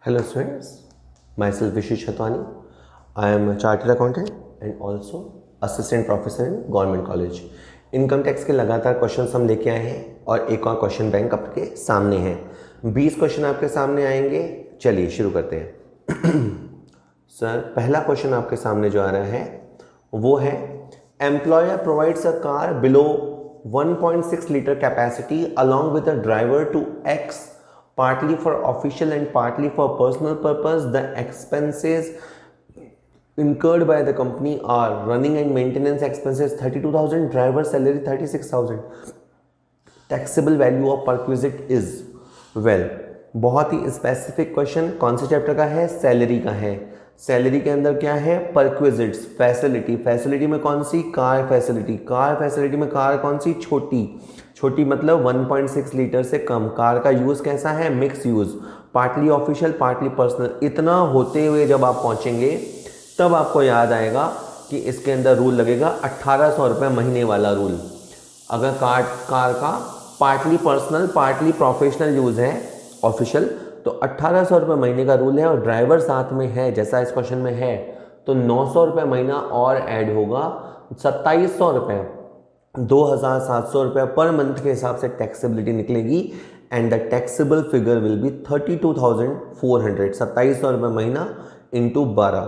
Hello students, myself Vishesh Chatwani. I am a chartered accountant and also assistant professor in government college. Income tax के लगातार questions हम लेके आए हैं और एक और क्वेश्चन बैंक आपके सामने है। 20 क्वेश्चन आपके सामने आएंगे। चलिए शुरू करते हैं। सर पहला क्वेश्चन आपके सामने जो आ रहा है वो है employer provides a car below 1.6 litre capacity along with a driver to X partly for official and partly for personal purpose. The expenses incurred by the company are running and maintenance expenses 32,000, driver salary 36,000. Taxable value of perquisite is well. बहुत ही specific question कौन से chapter का है? Salary का है। Salary के अंदर क्या है? Perquisites, facility. फैसिलिटी में कौन सी? Car facility. कार फैसिलिटी में कार कौन सी? छोटी। छोटी मतलब 1.6 लीटर से कम। कार का यूज़ कैसा है? Mix use, partly official partly personal. इतना होते हुए जब आप पहुंचेंगे तब आपको याद आएगा कि इसके अंदर रूल लगेगा 1800 रुपये महीने वाला रूल। अगर कार का partly personal partly professional use है ऑफिशियल तो 1800 रुपये महीने का रूल है और ड्राइवर साथ में है जैसा इस क्वेश्चन में है तो 900 रुपये महीना और ऐड होगा, 2700 रुपये, 2700 रुपये पर मंथ के हिसाब से टैक्सेबिलिटी निकलेगी and the taxable figure will be 32,400, 2700 रुपये महीना इंटू 12।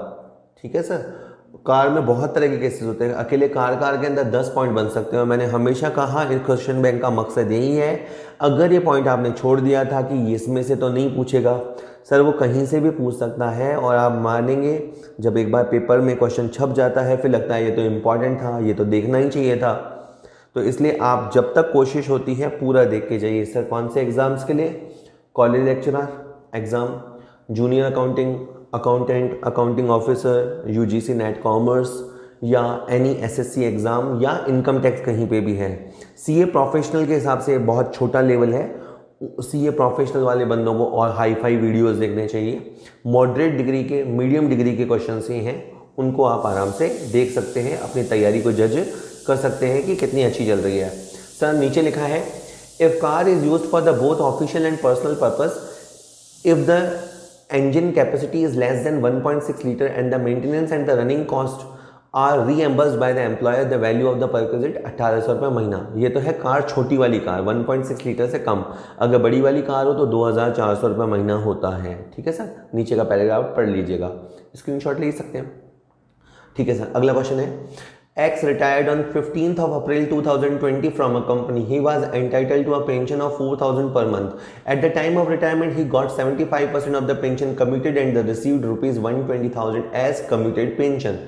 ठीक है सर। कार में बहुत तरह के केसेस होते हैं। अकेले कार के अंदर 10 पॉइंट बन सकते हैं और मैंने हमेशा कहा इस क्वेश्चन बैंक का मकसद यही है। अगर ये पॉइंट आपने छोड़ दिया था कि इसमें से तो नहीं पूछेगा सर, वो कहीं से भी पूछ सकता है और आप मानेंगे जब एक बार पेपर में क्वेश्चन छप जाता है फिर लगता है ये तो इम्पॉर्टेंट था, ये तो देखना ही चाहिए था। तो इसलिए आप जब तक कोशिश होती है पूरा देख के जाइए। सर कौन से एग्ज़ाम्स के लिए? College lecturer exam, junior accountant, accounting officer, UGC net commerce या एनी एसएससी एग्ज़ाम या इनकम टैक्स कहीं पे भी है। सीए प्रोफेशनल के हिसाब से बहुत छोटा लेवल है। सीए प्रोफेशनल वाले बंदों को और हाई फाई वीडियोस देखने चाहिए। मॉडरेट डिग्री के, मीडियम डिग्री के क्वेश्चन ही हैं, उनको आप आराम से देख सकते हैं, अपनी तैयारी को जज कर सकते हैं कि कितनी अच्छी चल रही है। सर नीचे लिखा है if car is used for the both official and personal purpose, if the engine capacity is less than 1.6 liter and the maintenance and the running cost are reimbursed by the employer, the value of the perquisite 1800 रुपये महीना। ये तो है car, छोटी वाली car 1.6 litre से कम। अगर बड़ी वाली कार हो तो 2400 रुपये महीना होता है। ठीक है सर। नीचे का पैराग्राफ पढ़ लीजिएगा, स्क्रीनशॉट ले सकते हैं। ठीक है सर। अगला क्वेश्चन है X retired on 15th of April 2020 from a company. He was entitled to a pension of 4,000 per month. At the time of retirement, he got 75% of the pension commuted and received rupees 120,000 as commuted pension.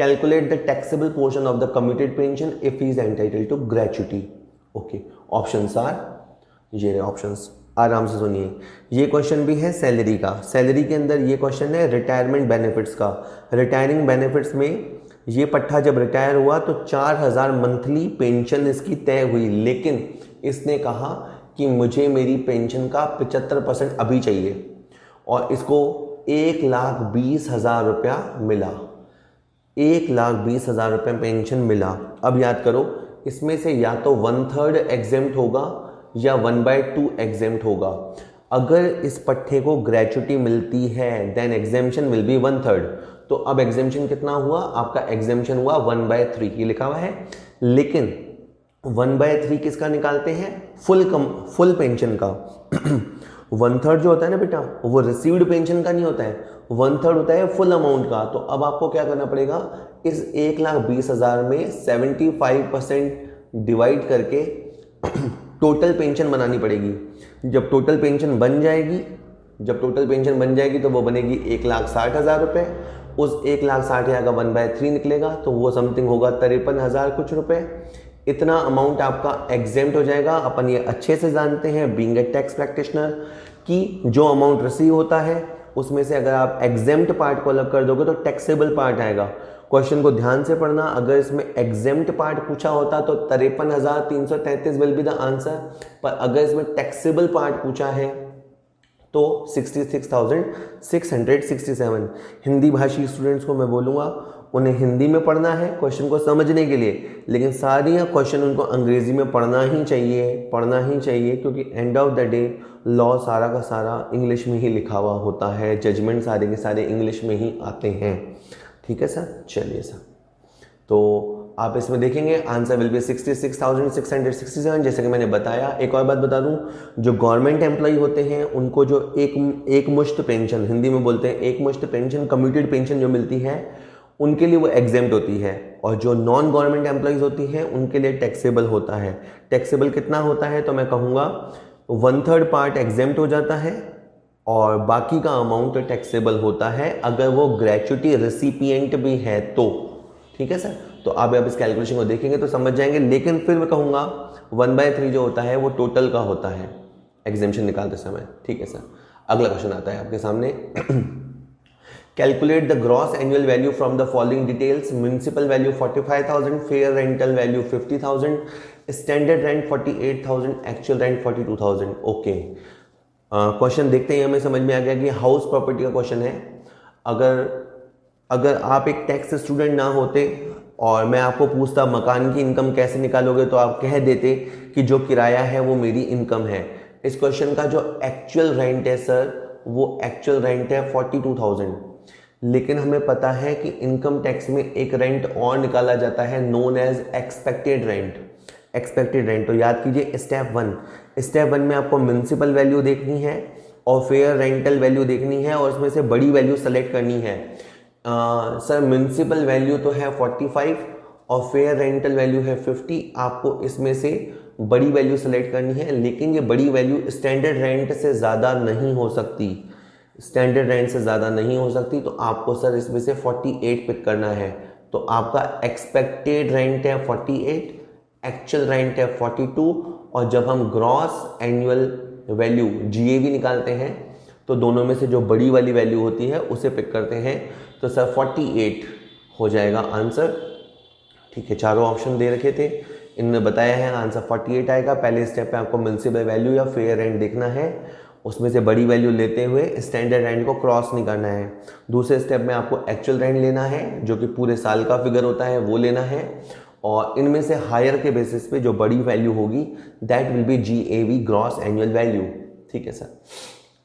Calculate the taxable portion of the commuted pension if he is entitled to gratuity. Okay. Options are ये रहे options, आराम से सुनिए। ये question भी है salary का। Salary के अंदर ये क्वेश्चन है रिटायरमेंट बेनिफिट्स का। रिटायरिंग बेनिफिट्स में ये पट्टा जब रिटायर हुआ तो 4,000 मंथली पेंशन इसकी तय हुई, लेकिन इसने कहा कि मुझे मेरी पेंशन का 75% अभी चाहिए और इसको 1,20,000 रुपया मिला। 1,20,000 रुपये पेंशन मिला। अब याद करो इसमें से या तो 1/3 एग्जेम्प्ट होगा या 1/2 एग्जेम्प्ट होगा। अगर इस पट्टे को ग्रेचुटी मिलती है देन एग्जेम्पशन विल बी 1/3। तो अब एग्जेम्पशन कितना हुआ? आपका एग्जेम्पशन हुआ 1/3, ये लिखा हुआ है। लेकिन 1/3 किसका निकालते हैं? फुल पेंशन का। 1/3 जो होता है ना बेटा वो रिसीव्ड पेंशन का नहीं होता है, 1/3 होता है फुल अमाउंट का। तो अब आपको क्या करना पड़ेगा? इस 1,20,000 में 75% डिवाइड करके टोटल पेंशन बनानी पड़ेगी। जब टोटल पेंशन बन जाएगी तो वो बनेगी 1,60,000 रुपये। उस 1,60,000 का 1/3 निकलेगा तो वो समथिंग होगा 53,000 कुछ रुपए। इतना अमाउंट आपका एग्जेम्प्ट हो जाएगा। अपन ये अच्छे से जानते हैं बीइंग ए टैक्स प्रैक्टिशनर कि जो अमाउंट रिसीव होता है उसमें से अगर आप एग्जेम्प्ट पार्ट को अलग कर दोगे तो टैक्सेबल पार्ट आएगा। क्वेश्चन को ध्यान से पढ़ना। अगर इसमें एग्जेम्प्ट पार्ट पूछा होता तो 53,333 विल बी द आंसर, पर अगर इसमें टैक्सेबल पार्ट पूछा है तो 66,667। हिंदी भाषी स्टूडेंट्स को मैं बोलूँगा उन्हें हिंदी में पढ़ना है क्वेश्चन को समझने के लिए, लेकिन सारी क्वेश्चन उनको अंग्रेजी में पढ़ना ही चाहिए क्योंकि end of the day law सारा का सारा इंग्लिश में ही लिखा हुआ होता है, जजमेंट सारे के सारे इंग्लिश में ही आते हैं। ठीक है सर, चलिए सर, तो आप इसमें देखेंगे आंसर विल बी 66,667। जैसे कि मैंने बताया, एक और बात बता दूं, जो गवर्नमेंट एम्प्लॉय होते हैं उनको जो एक मुश्त पेंशन, हिंदी में बोलते हैं एक मुश्त पेंशन, कम्यूटेड पेंशन जो मिलती है उनके लिए वो एग्जेम्प्ट होती है, और जो नॉन गवर्नमेंट एम्प्लॉयज़ होती हैं उनके लिए टैक्सेबल होता है। टैक्सेबल कितना होता है, तो मैं कहूँगा 1/3 पार्ट एग्जेम्प्ट हो जाता है और बाकी का अमाउंट टैक्सेबल होता है अगर वो ग्रेच्युटी रिसिपिएंट भी है तो। ठीक है सर, तो आप इस कैलकुलेशन को देखेंगे तो समझ जाएंगे, लेकिन फिर मैं कहूँगा 1/3 जो होता है वो टोटल का होता है एग्जेम्पशन निकालते समय। ठीक है सर, अगला क्वेश्चन आता है आपके सामने। Calculate the gross annual value from the following details. Municipal value 45,000, fair rental value 50,000, standard rent 48,000, actual rent 42,000। Okay, question देखते ही हमें समझ में आ गया कि हाउस प्रॉपर्टी का क्वेश्चन है। अगर आप एक टैक्स स्टूडेंट ना होते और मैं आपको पूछता मकान की इनकम कैसे निकालोगे, तो आप कह देते कि जो किराया है वो मेरी इनकम है। इस क्वेश्चन का जो एक्चुअल रेंट है सर, वो एक्चुअल रेंट है 42,000, लेकिन हमें पता है कि इनकम टैक्स में एक रेंट और निकाला जाता है known as expected rent. Expected rent, तो याद कीजिए स्टेप वन में आपको म्यूनिसिपल वैल्यू देखनी है और फेयर रेंटल वैल्यू देखनी है और उसमें से बड़ी वैल्यू सेलेक्ट करनी है। सर म्यूनिसिपल वैल्यू तो है 45 और फेयर रेंटल वैल्यू है 50। आपको इसमें से बड़ी वैल्यू सेलेक्ट करनी है, लेकिन ये बड़ी वैल्यू स्टैंडर्ड रेंट से ज़्यादा नहीं हो सकती, तो आपको सर इसमें से 48 पिक करना है। तो आपका एक्सपेक्टेड रेंट है 48, एक्चुअल रेंट है 42, और जब हम ग्रॉस एनुअल वैल्यू GAV निकालते हैं तो दोनों में से जो बड़ी वाली वैल्यू होती है उसे पिक करते हैं, तो सर 48 हो जाएगा आंसर। ठीक है, चारों ऑप्शन दे रखे थे, इनमें बताया है आंसर 48 आएगा। पहले स्टेप पे आपको म्यूनिसिपल वैल्यू या फेयर रेंट देखना है, उसमें से बड़ी वैल्यू लेते हुए स्टैंडर्ड रेंट को क्रॉस नहीं करना है। दूसरे स्टेप में आपको एक्चुअल रेंट लेना है, जो कि पूरे साल का फिगर होता है, वो लेना है, और इनमें से हायर के बेसिस पे जो बड़ी वैल्यू होगी that will be GAV, gross annual value. ठीक है सर,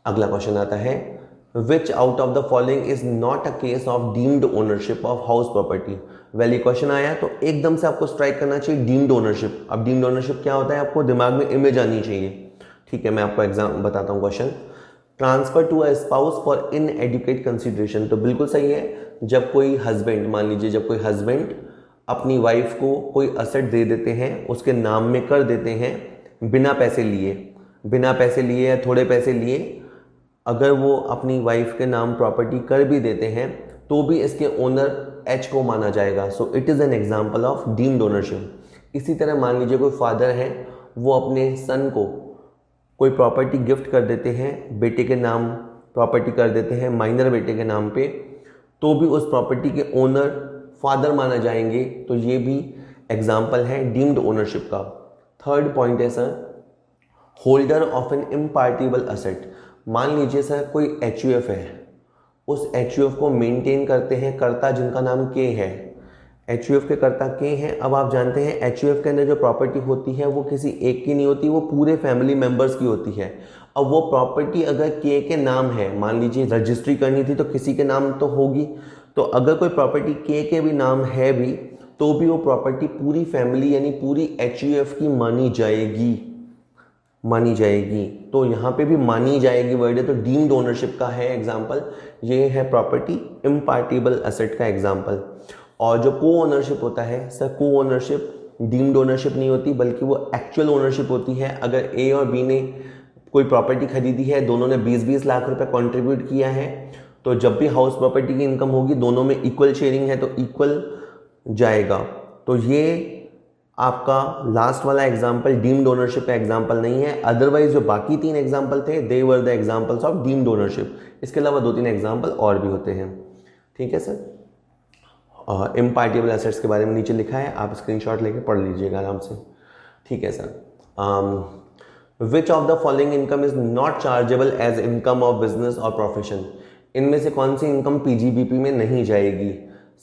अगला क्वेश्चन आता है, which out of the following is not a case of deemed ownership of house property. Well, ये क्वेश्चन आया तो एकदम से आपको स्ट्राइक करना चाहिए डीम्ड ओनरशिप। अब डीम्ड ओनरशिप क्या होता है, आपको दिमाग में इमेज आनी चाहिए। ठीक है, मैं आपको एग्जाम बताता हूँ। Question, transfer to a spouse for inadequate consideration. तो बिल्कुल सही है, जब कोई हस्बैंड, मान लीजिए जब कोई हस्बैंड अपनी वाइफ को कोई असेट दे देते हैं, उसके नाम में कर देते हैं, बिना पैसे लिए या थोड़े पैसे लिए, अगर वो अपनी वाइफ के नाम प्रॉपर्टी कर भी देते हैं तो भी इसके ओनर H को माना जाएगा। So it is an example of deemed ownership. इसी तरह मान लीजिए कोई फादर है, वो अपने सन को कोई प्रॉपर्टी गिफ्ट कर देते हैं, बेटे के नाम प्रॉपर्टी कर देते हैं, माइनर बेटे के नाम पे, तो भी उस प्रॉपर्टी के ओनर फादर माना जाएंगे। तो ये भी एग्जाम्पल है डीम्ड ओनरशिप का। थर्ड पॉइंट है sir, holder of an impartible asset. मान लीजिए सर कोई HUF है, उस HUF को मेंटेन करते हैं कर्ता जिनका नाम K है। HUF के कर्ता K हैं। अब आप जानते हैं HUF के अंदर जो प्रॉपर्टी होती है वो किसी एक की नहीं होती, वो पूरे फैमिली मेंबर्स की होती है। अब वो प्रॉपर्टी अगर K के नाम है, मान लीजिए रजिस्ट्री करनी थी तो किसी के नाम तो होगी, तो अगर कोई प्रॉपर्टी K के भी नाम है भी, तो भी वो प्रॉपर्टी पूरी फैमिली यानी पूरी HUF की मानी जाएगी। तो यहाँ पे भी मानी जाएगी वर्ड है, तो डीम्ड ओनरशिप का है एग्जाम्पल। ये है प्रॉपर्टी इम्पार्टिबल असेट का एग्जाम्पल। और जो को ओनरशिप होता है सर, को ओनरशिप डीम्ड ओनरशिप नहीं होती, बल्कि वो एक्चुअल ओनरशिप होती है। अगर A और B ने कोई प्रॉपर्टी खरीदी है, दोनों ने 20-20 लाख रुपए कंट्रीब्यूट किया है, तो जब भी हाउस प्रॉपर्टी की इनकम होगी दोनों में इक्वल शेयरिंग है तो इक्वल जाएगा। तो ये आपका लास्ट वाला एग्जाम्पल डीम्ड ओनरशिप का एग्जाम्पल नहीं है। अदरवाइज जो बाकी 3 एग्जाम्पल थे they were the examples of deemed ownership. इसके अलावा 2-3 एग्जाम्पल और भी होते हैं। ठीक है सर, इम्पार्टिबल एसेट्स के बारे में नीचे लिखा है, आप स्क्रीनशॉट लेके पढ़ लीजिएगा आराम से। ठीक है sir, which of the following income is not chargeable as income of business और प्रोफेशन। इनमें से कौन सी इनकम PGBP में नहीं जाएगी।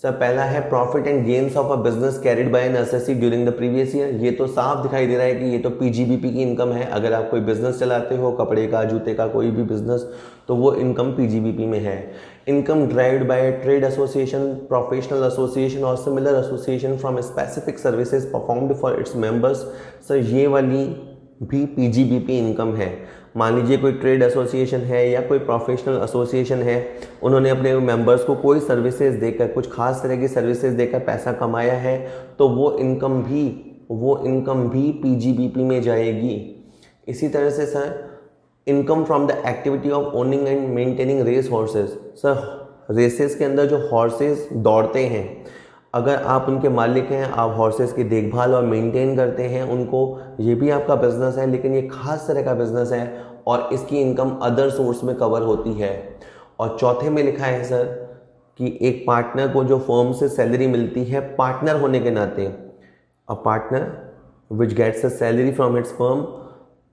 सर पहला है profit and gains of a business carried by an assessee during the previous year. ये तो साफ दिखाई दे रहा है कि ये तो पीजीबीपी की इनकम है। अगर आप कोई बिजनेस चलाते हो, कपड़े का, जूते का, कोई भी बिजनेस, तो वो इनकम पीजीबीपी में है। Income derived by trade association, professional association और similar association from specific services performed for its members. Sir ये वाली भी पीजीबीपी इनकम है। मान लीजिए कोई ट्रेड एसोसिएशन है या कोई प्रोफेशनल एसोसिएशन है, उन्होंने अपने मेंबर्स को कोई सर्विसेज देकर, कुछ खास तरह की सर्विसेज देकर पैसा कमाया है, तो वो इनकम भी पीजीबीपी में जाएगी। इसी तरह से sir income from the activity of owning and maintaining race horses. Sir races के अंदर जो हॉर्सेस दौड़ते हैं, अगर आप उनके मालिक हैं, आप हॉर्सेस की देखभाल और मेंटेन करते हैं उनको, ये भी आपका बिजनेस है, लेकिन ये खास तरह का बिजनेस है और इसकी इनकम अदर सोर्स में कवर होती है। और चौथे में लिखा है सर कि एक पार्टनर को जो फर्म से सैलरी मिलती है पार्टनर होने के नाते, a partner which gets a salary from its firm,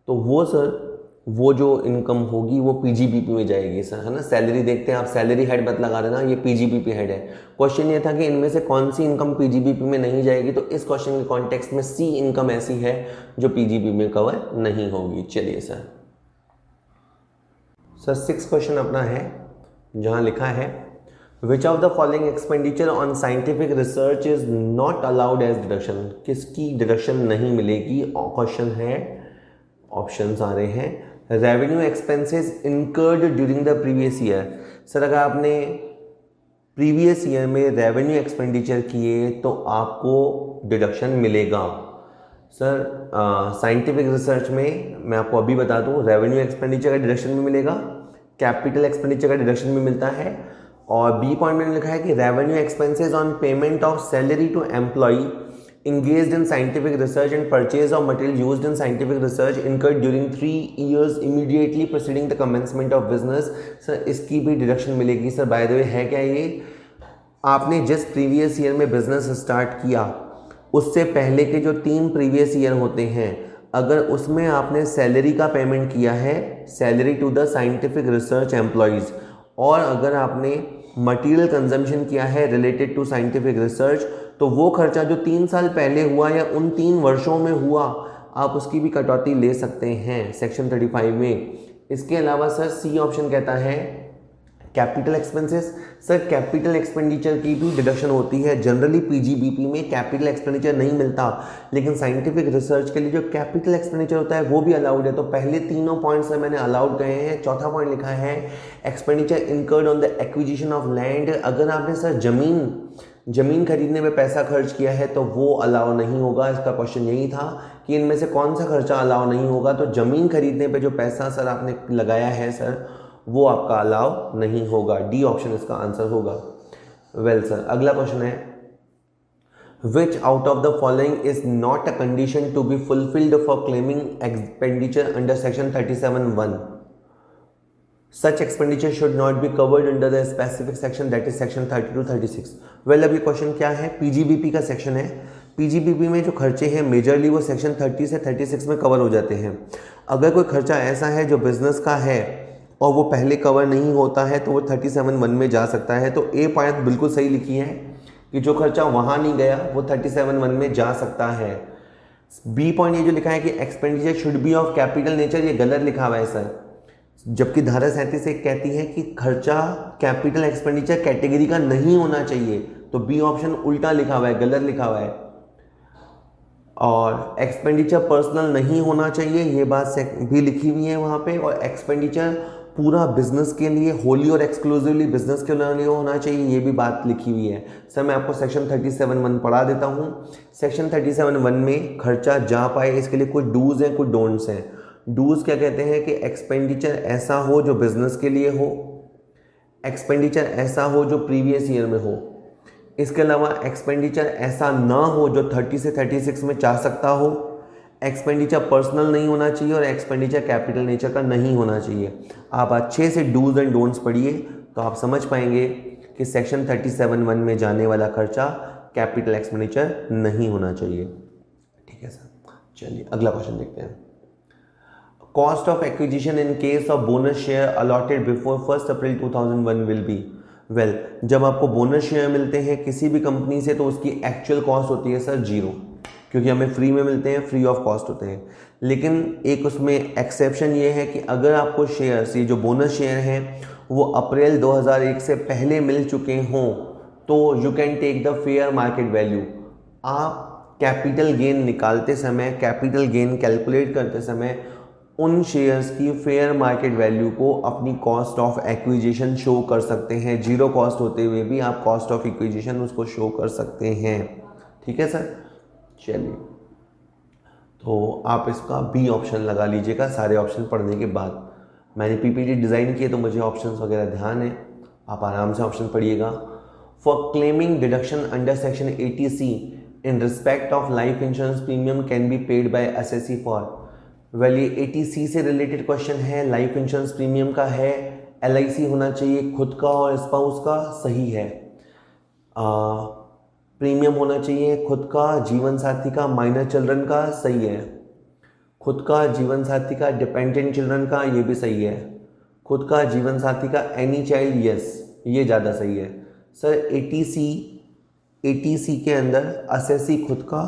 तो वो सर वो जो इनकम होगी वो पीजीबीपी में जाएगी सर, है ना। सैलरी देखते हैं आप, सैलरी हेड मत लगा देना, ये पीजीबीपी हेड है। क्वेश्चन ये था कि इनमें से कौन सी इनकम पीजीबीपी में नहीं जाएगी, तो इस क्वेश्चन के कॉन्टेक्स्ट में सी इनकम ऐसी है जो पीजीबीपी में कवर नहीं होगी। चलिए सर 6 क्वेश्चन अपना है, जहां लिखा है which of the following expenditure on scientific research is not allowed as deduction. किसकी डिडक्शन नहीं मिलेगी? क्वेश्चन है, ऑप्शंस आ रहे हैं revenue expenses incurred during the previous year. Sir अगर आपने प्रीवियस ईयर में रेवेन्यू एक्सपेंडिचर किए तो आपको डिडक्शन मिलेगा। सर साइंटिफिक रिसर्च में मैं आपको अभी बता दूं, रेवेन्यू एक्सपेंडिचर का डिडक्शन भी मिलेगा, कैपिटल एक्सपेंडिचर का डिडक्शन भी मिलता है। और बी पॉइंट में लिखा है कि revenue expenses on payment of salary to employee engaged in scientific research and purchase of material used in scientific research incurred during 3 years immediately preceding the commencement of business। Sir इसकी भी deduction मिलेगी। Sir by the way है क्या ये, आपने जिस previous year में business start किया उससे पहले के जो 3 प्रीवियस ईयर होते हैं, अगर उसमें आपने सैलरी का पेमेंट किया है, salary to the scientific research employees, और अगर आपने मटेरियल कंजम्पशन किया है रिलेटेड टू साइंटिफिक रिसर्च, तो वो खर्चा जो 3 साल पहले हुआ या उन 3 वर्षों में हुआ, आप उसकी भी कटौती ले सकते हैं सेक्शन 35 में। इसके अलावा सर सी ऑप्शन कहता है capital expenses. Sir capital expenditure की भी डिडक्शन होती है। जनरली पीजीबीपी में कैपिटल एक्सपेंडिचर नहीं मिलता, लेकिन साइंटिफिक रिसर्च के लिए जो कैपिटल एक्सपेंडिचर होता है वो भी अलाउड है। तो पहले तीनों पॉइंट्स से मैंने अलाउड गए हैं। चौथा पॉइंट लिखा है expenditure incurred on the acquisition of land. अगर आपने सर ज़मीन खरीदने में पैसा खर्च किया है तो वो अलाउ नहीं होगा। इसका क्वेश्चन यही था कि इनमें से कौन सा खर्चा अलाउ नहीं होगा, तो ज़मीन खरीदने पे जो पैसा सर आपने लगाया है सर वो आपका अलाउ नहीं होगा। डी ऑप्शन इसका आंसर होगा। वेल सर अगला क्वेश्चन है which out of the following is not a condition to be fulfilled for claiming expenditure under section 37(1). Such expenditure should not be covered under the specific section, that is section 30 to 36। Well अब ये question क्या है, PGBP का section है। PGBP में जो खर्चे हैं मेजरली वो सेक्शन 30 से 36 में कवर हो जाते हैं। अगर कोई खर्चा ऐसा है जो बिजनेस का है और वो पहले कवर नहीं होता है तो वो 37(1) में जा सकता है। तो ए पॉइंट बिल्कुल सही लिखी है कि जो खर्चा वहाँ नहीं गया वो 37(1) में जा सकता है। बी पॉइंट ये जो लिखा है कि expenditure should be of capital nature, ये गलत लिखा हुआ है सर। जबकि धारा 37 एक कहती है कि खर्चा कैपिटल एक्सपेंडिचर कैटेगरी का नहीं होना चाहिए, तो बी ऑप्शन उल्टा लिखा हुआ है, गलत लिखा हुआ है। और एक्सपेंडिचर पर्सनल नहीं होना चाहिए, ये बात भी लिखी हुई है वहाँ पे। और एक्सपेंडिचर पूरा बिजनेस के लिए होली और एक्सक्लूसिवली बिजनेस के लिए होना चाहिए, ये भी बात लिखी हुई है। सर मैं आपको सेक्शन 37(1) पढ़ा देता हूँ। सेक्शन 37(1) में खर्चा जा पाए इसके लिए कुछ डूज हैं, कुछ डोंट्स हैं। डूज क्या कहते हैं कि एक्सपेंडिचर ऐसा हो जो बिजनेस के लिए हो, एक्सपेंडिचर ऐसा हो जो प्रीवियस ईयर में हो, इसके अलावा एक्सपेंडिचर ऐसा ना हो जो 30 से 36 में जा सकता हो, एक्सपेंडिचर पर्सनल नहीं होना चाहिए और एक्सपेंडिचर कैपिटल नेचर का नहीं होना चाहिए। आप अच्छे से डूज एंड डोंट्स पढ़िए तो आप समझ पाएंगे कि सेक्शन 37(1) में जाने वाला खर्चा कैपिटल एक्सपेंडिचर नहीं होना चाहिए। ठीक है सर, चलिए अगला क्वेश्चन देखते हैं। Cost of acquisition in case of bonus share allotted before 1st April 2001 will be। Well जब आपको बोनस शेयर मिलते हैं किसी भी कंपनी से तो उसकी एक्चुअल कॉस्ट होती है सर 0, क्योंकि हमें फ्री में मिलते हैं, फ्री ऑफ कॉस्ट होते हैं। लेकिन एक उसमें एक्सेप्शन ये है कि अगर आपको शेयर्स, ये जो बोनस शेयर हैं वो अप्रैल 2001 से पहले मिल चुके हों तो you can take the fair market value. आप कैपिटल गेन निकालते समय, कैपिटल गेन कैलकुलेट करते समय उन शेयर्स की फेयर मार्केट वैल्यू को अपनी कॉस्ट ऑफ एक्विजिशन शो कर सकते हैं। 0 कॉस्ट होते हुए भी आप कॉस्ट ऑफ एक्विजिशन उसको शो कर सकते हैं। ठीक है सर, चलिए तो आप इसका बी ऑप्शन लगा लीजिएगा सारे ऑप्शन पढ़ने के बाद। मैंने पीपीटी डिज़ाइन किए तो मुझे ऑप्शंस वगैरह ध्यान है, आप आराम से ऑप्शन पढ़िएगा। For claiming deduction under section 80C in respect of life insurance premium can be paid by SSC for. Well ये 80C से रिलेटेड क्वेश्चन है, लाइफ इंश्योरेंस प्रीमियम का है, LIC होना चाहिए खुद का और स्पाउस का, सही है। प्रीमियम होना चाहिए खुद का, जीवन साथी का, माइनर चिल्ड्रन का, सही है। खुद का, जीवन साथी का, डिपेंडेंट चिल्ड्रन का, ये भी सही है। खुद का, जीवन साथी का, एनी चाइल्ड, यस ये ज़्यादा सही है। सर 80C के अंदर एसएससी खुद का,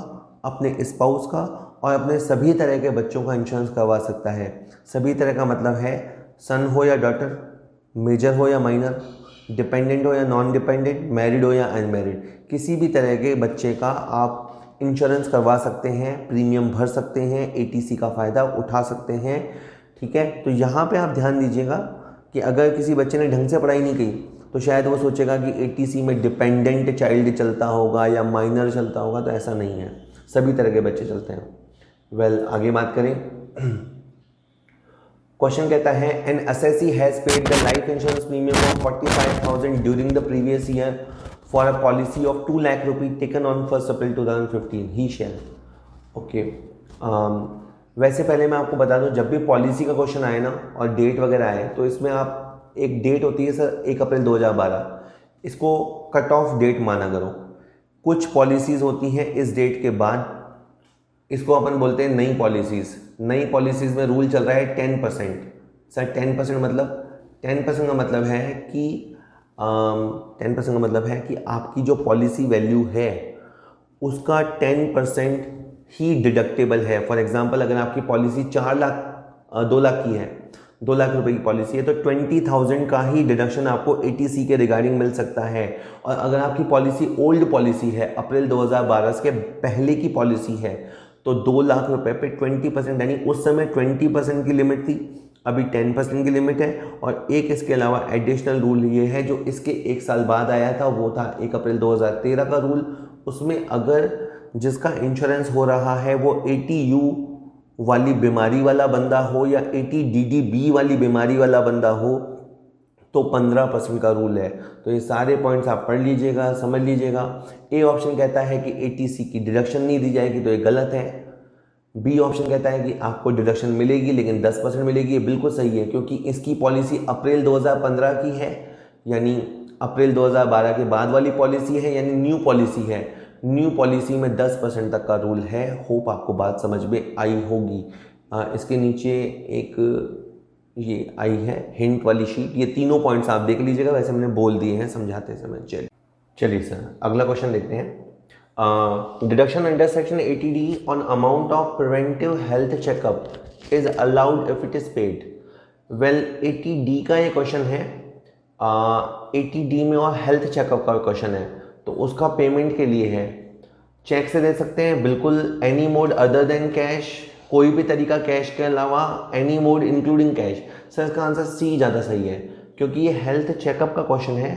अपने स्पाउस का और अपने सभी तरह के बच्चों का इंश्योरेंस करवा सकता है। सभी तरह का मतलब है सन हो या डॉटर, मेजर हो या माइनर, डिपेंडेंट हो या नॉन डिपेंडेंट, मैरिड हो या अनमैरिड, किसी भी तरह के बच्चे का आप इंश्योरेंस करवा सकते हैं, प्रीमियम भर सकते हैं, 80C का फ़ायदा उठा सकते हैं। ठीक है, तो यहाँ पे आप ध्यान दीजिएगा कि अगर किसी बच्चे ने ढंग से पढ़ाई नहीं की तो शायद वो सोचेगा कि 80C में डिपेंडेंट चाइल्ड चलता होगा या माइनर चलता होगा, तो ऐसा नहीं है, सभी तरह के बच्चे चलते हैं। वेल आगे बात करें। क्वेश्चन कहता है an assessee has paid the life insurance premium of 45,000 during the previous year for a policy of 2 lakh rupee taken on 1 April 2015, he share. Okay, वैसे पहले मैं आपको बता दूं, जब भी पॉलिसी का क्वेश्चन आए ना और डेट वगैरह आए तो इसमें आप एक डेट होती है सर 1 अप्रैल 2012, इसको कट ऑफ डेट माना करो। कुछ पॉलिसीज़ होती हैं इस डेट के बाद, इसको अपन बोलते हैं नई पॉलिसीज़। नई पॉलिसीज़ में रूल चल रहा है 10%। सर 10% मतलब 10% का मतलब है कि 10% का मतलब है कि आपकी जो पॉलिसी वैल्यू है उसका 10% ही डिडक्टेबल है। फॉर एग्जांपल अगर आपकी पॉलिसी 2 लाख की है, 2 लाख रुपए की पॉलिसी है तो 20,000 का ही डिडक्शन आपको 80C के रिगार्डिंग मिल सकता है। और अगर आपकी पॉलिसी ओल्ड पॉलिसी है, अप्रैल 2012 के पहले की पॉलिसी है, तो 2 लाख रुपए पे 20%, यानी उस समय 20% की लिमिट थी, अभी 10% की लिमिट है। और एक इसके अलावा एडिशनल रूल ये है जो इसके 1 साल बाद आया था, वो था 1 अप्रैल 2013 का रूल। उसमें अगर जिसका इंश्योरेंस हो रहा है वो 80U वाली बीमारी वाला बंदा हो या 80DDB वाली बीमारी वाला बंदा हो तो 15% का रूल है। तो ये सारे पॉइंट्स आप पढ़ लीजिएगा, समझ लीजिएगा। ए ऑप्शन कहता है कि 80C की डिडक्शन नहीं दी जाएगी, तो ये गलत है। बी ऑप्शन कहता है कि आपको डिडक्शन मिलेगी लेकिन 10% मिलेगी, ये बिल्कुल सही है, क्योंकि इसकी पॉलिसी अप्रैल 2015 की है, यानी अप्रैल 2012 के बाद वाली पॉलिसी है, यानी न्यू पॉलिसी है। न्यू पॉलिसी में 10% तक का रूल है। होप आपको बात समझ में आई होगी। इसके नीचे एक ये आई है हिंट वाली शीट, ये तीनों पॉइंट्स आप देख लीजिएगा, वैसे मैंने बोल दिए हैं समझाते समय। चलिए सर अगला क्वेश्चन देखते हैं। Deduction under section 80D on amount of preventive health checkup is allowed if it is paid. Well 80D का ये क्वेश्चन है, 80D में और हेल्थ चेकअप का क्वेश्चन है, तो उसका पेमेंट के लिए है। चेक से दे सकते हैं बिल्कुल, any mode other than cash, कोई भी तरीका कैश के अलावा, any mode including cash. Sir इसका आंसर सी ज़्यादा सही है, क्योंकि ये हेल्थ चेकअप का क्वेश्चन है।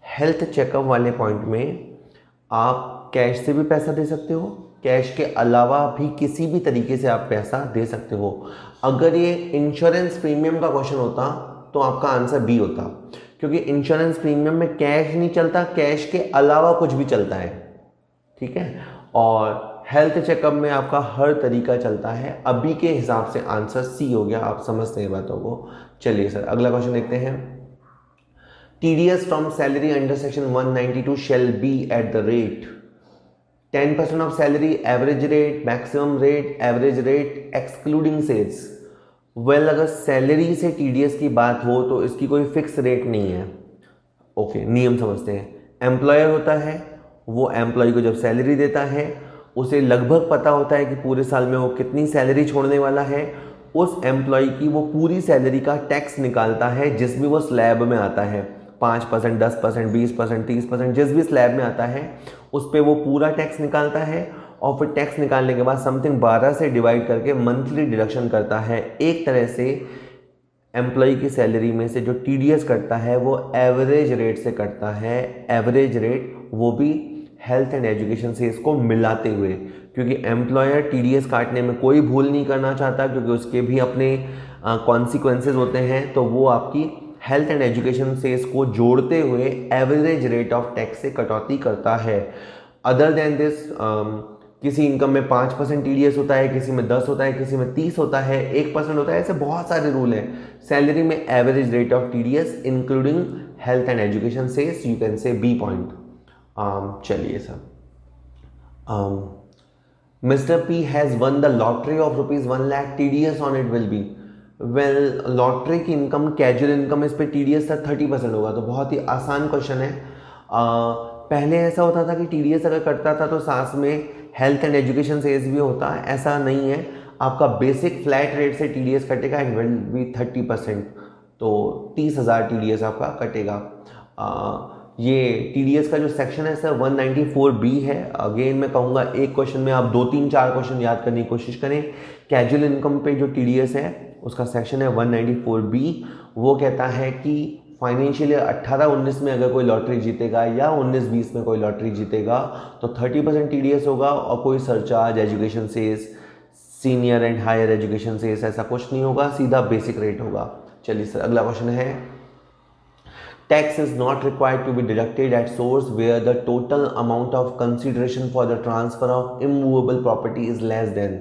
हेल्थ चेकअप वाले पॉइंट में आप कैश से भी पैसा दे सकते हो, कैश के अलावा भी किसी भी तरीके से आप पैसा दे सकते हो। अगर ये इंश्योरेंस प्रीमियम का क्वेश्चन होता तो आपका आंसर बी होता, क्योंकि इंश्योरेंस प्रीमियम में कैश नहीं चलता, कैश के अलावा कुछ भी चलता है। ठीक है, और हेल्थ चेकअप में आपका हर तरीका चलता है। अभी के हिसाब से आंसर सी हो गया, आप समझते हैं बातों को। चलिए सर अगला क्वेश्चन देखते हैं। TDS from salary under section 192 shall be at the rate 10% of salary, average rate, maximum rate, average rate excluding sales. Well अगर सैलरी से TDS की बात हो तो इसकी कोई फिक्स रेट नहीं है। ओके, नियम समझते हैं। एम्प्लॉयर होता है, वो एम्प्लॉय को जब सैलरी देता है उसे लगभग पता होता है कि पूरे साल में वो कितनी सैलरी छोड़ने वाला है। उस एम्प्लॉय की वो पूरी सैलरी का टैक्स निकालता है जिस भी वो स्लैब में आता है, 5%, 10%, 20%, 30%, जिस भी स्लैब में आता है उस पर वो पूरा टैक्स निकालता है। और फिर टैक्स निकालने के बाद समथिंग 12 से डिवाइड करके मंथली डिडक्शन करता है। एक तरह से एम्प्लॉय की सैलरी में से जो टीडीएस कटता है वो एवरेज रेट से कटता है। एवरेज रेट वो भी हेल्थ एंड एजुकेशन से इसको मिलाते हुए, क्योंकि एम्प्लॉयर टीडीएस काटने में कोई भूल नहीं करना चाहता, क्योंकि उसके भी अपने कॉन्सिक्वेंसेज होते हैं। तो वो आपकी हेल्थ एंड एजुकेशन से इसको जोड़ते हुए एवरेज रेट ऑफ टैक्स से कटौती करता है। अदर देन दिस, किसी इनकम में 5% टीडीएस होता है, किसी में 10 होता है, किसी में 30 होता है, 1% होता है, ऐसे बहुत सारे रूल हैं। सैलरी में average rate of TDS including health and education से you can say B point. चलिए sir, mister P has won the lottery of ₹1 lakh, TDS on it will be. Well, lottery की इनकम, कैजुअल इनकम, इस पर TDS तक 30% होगा। तो बहुत ही आसान क्वेश्चन है। पहले ऐसा होता था कि टीडीएस अगर कटता था तो साथ में हेल्थ एंड एजुकेशन सेस भी होता, ऐसा नहीं है। आपका बेसिक फ्लैट रेट से टीडीएस कटेगा, एंड विल बी 30%, तो 30,000 टीडीएस आपका कटेगा। ये टीडीएस का जो सेक्शन है सर 194B है। अगेन मैं कहूँगा एक क्वेश्चन में आप 2, 3, 4 क्वेश्चन याद करने की कोशिश करें। कैजुअल इनकम पे जो टीडीएस है उसका सेक्शन है 194B। वो कहता है कि फाइनेंशियल ईयर 18-19 में अगर कोई लॉटरी जीतेगा या 19-20 में कोई लॉटरी जीतेगा तो 30% टीडीएस होगा, और कोई surcharge, education cess, senior and higher education cess, ऐसा कुछ नहीं होगा, सीधा बेसिक रेट होगा। चलिए सर, अगला क्वेश्चन है, tax is not required to be deducted at source where the total amount of consideration for the transfer of immovable property is less than।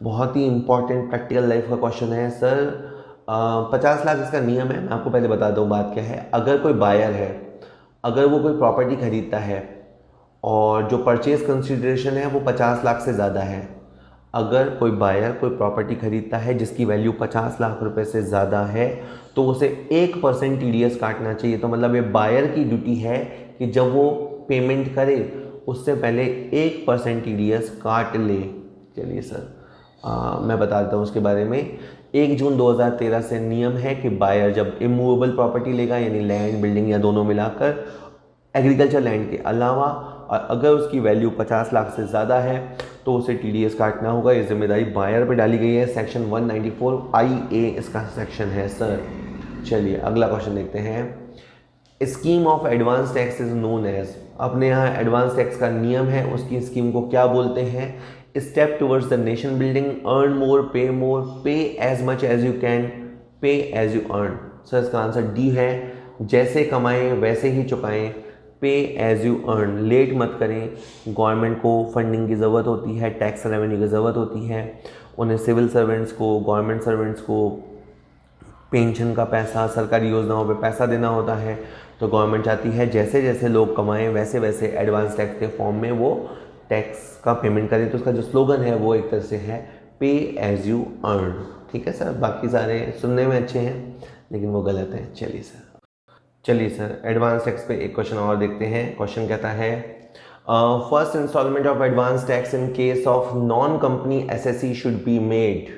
बहुत ही इंपॉर्टेंट प्रैक्टिकल लाइफ का question है sir. 50 lakh इसका नियम है। मैं आपको पहले बता दूं बात क्या है। अगर कोई बायर है, अगर वो कोई प्रॉपर्टी खरीदता है और जो परचेज कंसिडरेशन है वो 50 लाख से ज़्यादा है, अगर कोई बायर कोई प्रॉपर्टी खरीदता है जिसकी वैल्यू 50 लाख रुपए से ज़्यादा है तो उसे 1% टीडीएस काटना चाहिए। तो मतलब ये बायर की ड्यूटी है कि जब वो पेमेंट करे उससे पहले 1% टीडीएस काट ले। चलिए सर, मैं बता देता हूँ उसके बारे में। 1 जून 2013 से नियम है कि बायर जब इमूवेबल प्रॉपर्टी लेगा, यानी लैंड, बिल्डिंग या दोनों मिलाकर, एग्रीकल्चर लैंड के अलावा, और अगर उसकी वैल्यू 50 लाख से ज़्यादा है तो उसे टीडीएस काटना होगा। ये जिम्मेदारी बायर पे डाली गई है। सेक्शन 194IA इसका सेक्शन है सर। चलिए अगला क्वेश्चन देखते हैं। Scheme of advance tax is known as, अपने यहाँ एडवांस टैक्स का नियम है, उसकी स्कीम को क्या बोलते हैं? Step towards the nation building, earn more, pay as much as you can, pay as you earn. Sir इसका आंसर डी है, जैसे कमाएं वैसे ही चुकाएं, पे एज यू अर्न। लेट मत करें, गवर्नमेंट को फंडिंग की ज़रूरत होती है, टैक्स रेवेन्यू की ज़रूरत होती है, उन्हें सिविल सर्वेंट्स को, गवर्नमेंट सर्वेंट्स को पेंशन का पैसा, सरकारी योजनाओं पे पैसा देना होता है। तो गवर्नमेंट चाहती है जैसे जैसे लोग कमाएं वैसे वैसे एडवांस टैक्स के फॉर्म में वो टैक्स का पेमेंट करें। तो उसका जो स्लोगन है वो एक तरह से है पे एज यू अर्न। ठीक है सर, बाकी सारे सुनने में अच्छे हैं लेकिन वो गलत हैं। चलिए सर, एडवांस टैक्स पे एक क्वेश्चन और देखते हैं। क्वेश्चन कहता है, first instalment of advance tax in case of non company assessee should be made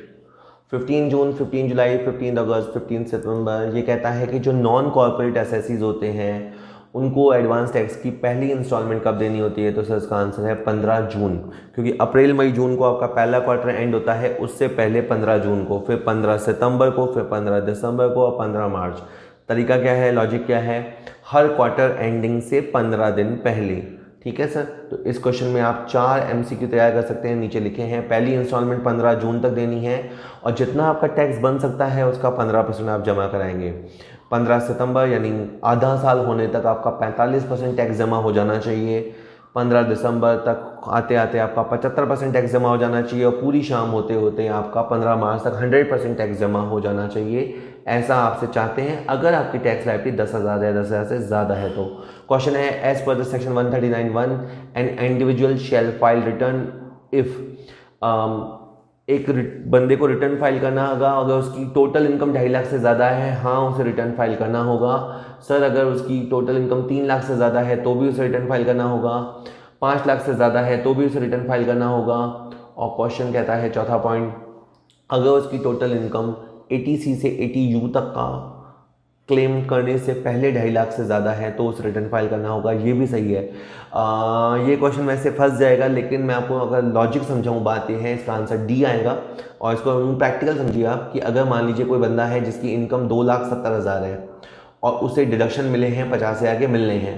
15 June, 15 July, 15 August, 15 September. ये कहता है कि जो नॉन कॉर्पोरेट एसएससीज होते हैं उनको एडवांस टैक्स की पहली इंस्टॉलमेंट कब देनी होती है? तो सर इसका आंसर है 15 जून, क्योंकि अप्रैल मई जून को आपका पहला क्वार्टर एंड होता है, उससे पहले 15 जून को, फिर 15 सितंबर को, फिर 15 दिसंबर को और 15 मार्च। तरीका क्या है, लॉजिक क्या है? हर क्वार्टर एंडिंग से 15 दिन पहले। ठीक है सर, तो इस क्वेश्चन में आप 4 MCQ तैयार कर सकते हैं। नीचे लिखे हैं, पहली इंस्टॉलमेंट 15 जून तक देनी है और जितना आपका टैक्स बन सकता है उसका 15% आप जमा कराएंगे। 15 सितंबर यानी आधा साल होने तक आपका 45% टैक्स जमा हो जाना चाहिए। 15 दिसंबर तक आते आते आपका 75% टैक्स जमा हो जाना चाहिए और पूरी शाम होते होते आपका 15 मार्च तक 100% टैक्स जमा हो जाना चाहिए। ऐसा आपसे चाहते हैं अगर आपकी टैक्स लाइबिलिटी 10,000 या 10,000 से ज़्यादा है तो। क्वेश्चन है, as per the section 139(1) an individual shall file return if एक बंदे को रिटर्न फाइल करना होगा अगर उसकी टोटल इनकम 2.5 लाख से ज़्यादा है, हाँ उसे रिटर्न फाइल करना होगा। सर अगर उसकी टोटल इनकम 3 लाख से ज़्यादा है तो भी उसे रिटर्न फाइल करना होगा। 5 लाख से ज़्यादा है तो भी उसे रिटर्न फाइल करना होगा। और क्वेश्चन कहता है चौथा पॉइंट, अगर उसकी टोटल इनकम 80C से 80U तक का क्लेम करने से पहले 2.5 लाख से ज़्यादा है तो उस रिटर्न फाइल करना होगा। ये भी सही है। ये क्वेश्चन वैसे फंस जाएगा, लेकिन मैं आपको अगर लॉजिक समझाऊँ बात ये है, इसका आंसर डी आएगा। और इसको प्रैक्टिकल समझिए आप कि अगर मान लीजिए कोई बंदा है जिसकी इनकम 2,70,000 है और उसे डिडक्शन मिले हैं 50,000 के मिलने हैं,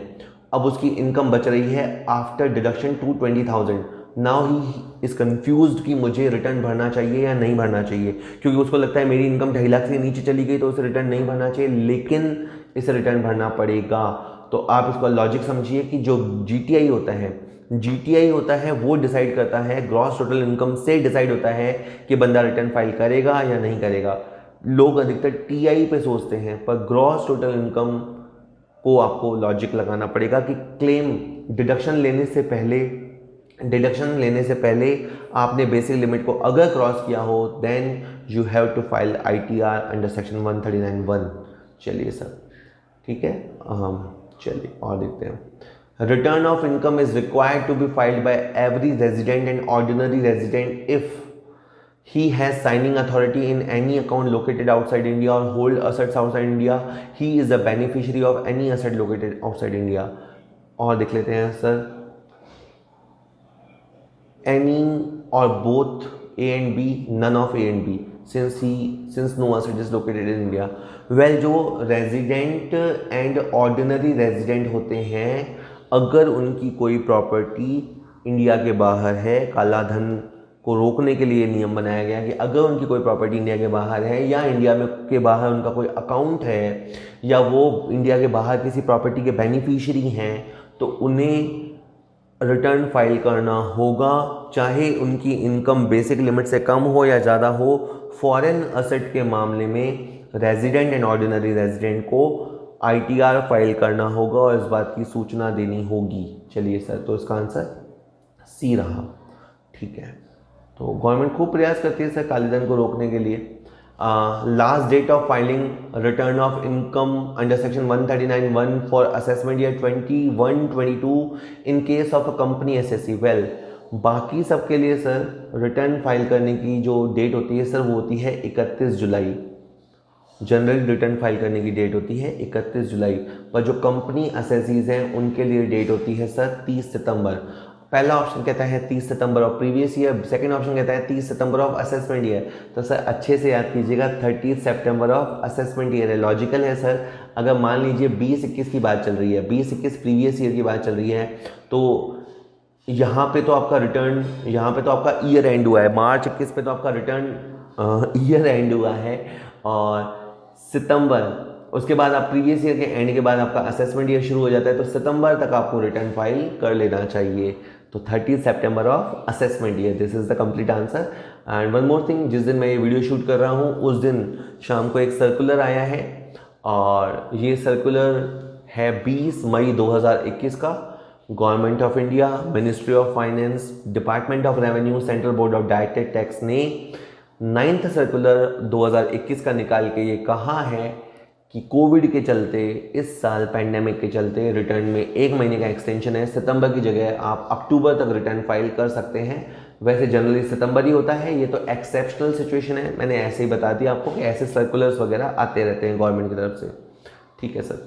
अब उसकी इनकम बच रही है after deduction 220,000। Now he is confused कि मुझे रिटर्न भरना चाहिए या नहीं भरना चाहिए, क्योंकि उसको लगता है मेरी इनकम 2.5 लाख से नीचे चली गई तो उसे रिटर्न नहीं भरना चाहिए, लेकिन इसे रिटर्न भरना पड़ेगा। तो आप इसका लॉजिक समझिए कि जो जीटीआई होता है वो डिसाइड करता है, ग्रॉस टोटल इनकम से डिसाइड होता है कि बंदा रिटर्न फाइल करेगा या नहीं करेगा। लोग अधिकतर टीआई पे सोचते हैं, पर ग्रॉस टोटल इनकम को आपको लॉजिक लगाना पड़ेगा कि क्लेम डिडक्शन लेने से पहले आपने बेसिक लिमिट को अगर क्रॉस किया हो then you have to file ITR under section 139(1). चलिए सर, ठीक है। चलिए और देखते हैं। Return of income is required to be filed by every resident and ordinary resident if he has signing authority in any account located outside India or hold assets outside India. He is the beneficiary of any asset located outside India. और देख लेते हैं sir, any or both A and B, none of A and B, since no asset is located in India. Well, जो resident and ordinary resident होते हैं, अगर उनकी कोई प्रॉपर्टी इंडिया के बाहर है, काला धन को रोकने के लिए नियम बनाया गया कि अगर उनकी कोई प्रॉपर्टी इंडिया के बाहर है या इंडिया में के बाहर उनका कोई अकाउंट है या वो इंडिया के बाहर किसी प्रॉपर्टी के बेनिफिशियरी हैं, तो उन्हें रिटर्न फाइल करना होगा, चाहे उनकी इनकम बेसिक लिमिट से कम हो या ज़्यादा हो। फॉरेन असेट के मामले में रेजिडेंट एंड ऑर्डिनरी रेजिडेंट को ITR फाइल करना होगा और इस बात की सूचना देनी होगी। चलिए सर, तो इसका आंसर सी रहा, ठीक है। तो गवर्नमेंट खूब प्रयास करती है सर काले धन को रोकने के लिए। Last date of filing return of income under section 139(1) for assessment year 21-22 in case of a company SSC। Well, बाकी सब के लिए सर रिटर्न फाइल करने की जो डेट होती है सर वो होती है 31 जुलाई। जनरल रिटर्न फाइल करने की डेट होती है 31 जुलाई, पर जो कंपनी असेसीज हैं उनके लिए डेट होती है सर 30 सितंबर। पहला ऑप्शन कहता है 30 सितंबर of previous year, second option कहता है 30 सितंबर ऑफ असेसमेंट ईयर। तो सर अच्छे से याद कीजिएगा, 30 सितंबर ऑफ असेसमेंट ईयर है। लॉजिकल है सर। अगर मान लीजिए 20-21 की बात चल रही है, 20-21 प्रीवियस ईयर की बात चल रही है, तो यहाँ पे तो आपका रिटर्न, यहाँ पे तो आपका ईयर एंड हुआ है, मार्च 21 पे तो आपका रिटर्न ईयर एंड हुआ है, और सितंबर उसके बाद आप प्रीवियस ईयर के एंड के बाद आपका असेसमेंट ईयर शुरू हो जाता है, तो सितंबर तक आपको रिटर्न फाइल कर लेना चाहिए। तो 30 सितंबर of assessment year, this is the complete answer. And one more thing, जिस दिन मैं ये वीडियो शूट कर रहा हूँ उस दिन शाम को एक सर्कुलर आया है, और ये सर्कुलर है 20 मई 2021 का। Government of India, ministry of finance, department of revenue, central board of direct tax ने 9th सर्कुलर 2021 का निकाल के ये कहा है कि कोविड के चलते, इस साल पैंडेमिक के चलते रिटर्न में 1 महीने का एक्सटेंशन है। सितंबर की जगह आप अक्टूबर तक रिटर्न फाइल कर सकते हैं। वैसे जनरली सितंबर ही होता है, ये तो एक्सेप्शनल सिचुएशन है, मैंने ऐसे ही बता दिया आपको कि ऐसे सर्कुलर्स वगैरह आते रहते हैं गवर्नमेंट की तरफ से। ठीक है सर।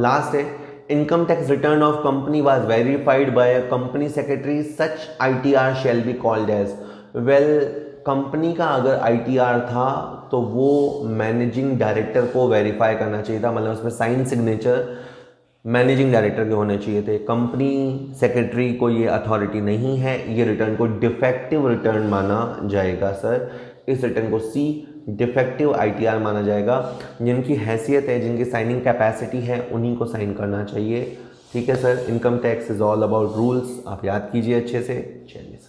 लास्ट है, income tax return of company was verified by a company secretary, such ITR shall be called as. Well, company का अगर ITR था तो वो मैनेजिंग डायरेक्टर को वेरीफाई करना चाहिए था, मतलब उसमें साइन सिग्नेचर मैनेजिंग डायरेक्टर के होने चाहिए थे। कंपनी सेक्रेटरी को ये अथॉरिटी नहीं है, ये रिटर्न को डिफेक्टिव रिटर्न माना जाएगा सर। इस रिटर्न को C डिफेक्टिव ITR माना जाएगा। जिनकी हैसियत है, जिनकी साइनिंग कैपेसिटी है, उन्हीं को साइन करना चाहिए। ठीक है sir. Income tax is all about rules, आप याद कीजिए अच्छे से। चलिए।